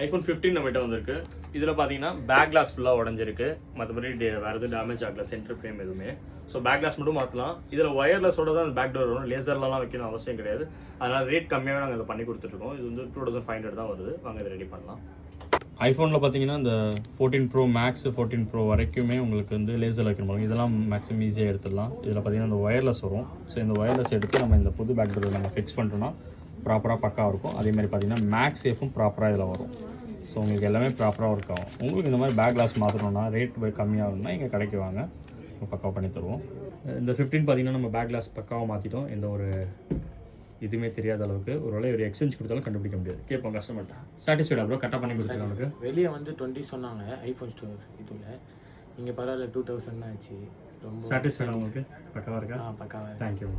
IPhone 15 நம்மகிட்ட வந்திருக்கு. இதில் பார்த்தீங்கன்னா பேக் கிளாஸ் ஃபுல்லாக உடஞ்சிருக்கு. மற்றபடி வேறு எதுவும் டேமேஜ் ஆகல, சென்டர் ஃப்ரேம் எதுவுமே. ஸோ பேக் கிளாஸ் மட்டும் மாற்றலாம். இதில் ஒயர்லெஸோட தான் பேக் டோர் வரும், லேசர்லாம் வைக்கணும் அவசியம் கிடையாது. அதனால் ரேட் கம்மியாகவே நாங்கள் இதை பண்ணி கொடுத்துட்ருக்கோம். இது வந்து 2500 தான் வருது. வாங்க இதை ரெடி பண்ணலாம். ஐஃபோனில் பார்த்தீங்கன்னா இந்த 14 ப்ரோ மேக்ஸ் 14 ப்ரோ வரைக்குமே உங்களுக்கு வந்து லேசர் வைக்கிற மாதிரி இதெல்லாம் மேக்ஸிமம் ஈஸியாக எடுத்துடலாம். இதில் பார்த்தீங்கன்னா இந்த ஒயர்லெஸ் வரும். ஸோ இந்த ஒயர்லெஸ் எடுத்து நம்ம இந்த புது பேக் டோர் நம்ம ஃபிக்ஸ் பண்ணிட்டோம்னா ப்ராப்பராக பக்காவாக இருக்கும். அதேமாதிரி பார்த்தீங்கன்னா மேக்ஸ் சேஃபும் ப்ராப்பராக இதில் வரும். ஸோ உங்களுக்கு எல்லாமே ப்ராப்பராக ஒர்க் ஆகும். உங்களுக்கு இந்த மாதிரி பேக் கிளாஸ் மாற்றணும்னா ரேட் கம்மியாகும்னா இங்கே கடைக்கு வாங்க, பக்காவாக பண்ணி தருவோம். இந்த 15 பார்த்தீங்கன்னா நம்ம பேக் கிளாஸ் பக்காவாக மாற்றிட்டோம். எந்த ஒரு இதுவுமே தெரியாத அளவுக்கு. ஒரு வேளை ஒரு எக்ஸ்சேஞ்ச் கொடுத்தாலும் கண்டுபிடிக்க முடியாது. கேட்போம் கஸ்டமர்கிட்ட. சாட்டிஸ்ஃபைடா ப்ரோ? கரெக்டாக பண்ணி கொடுத்துருக்காங்க. வெளியே வந்து 20 சொன்னாங்க ஐஃபோன் ஸ்டோர் இதில். இங்கே பரவாயில்ல 2000 தான் ஆச்சு. ரொம்ப சாட்டிஸ்ஃபைடா உங்களுக்கு? பக்காவாக இருக்கா? பக்காவாக. தேங்க்யூ.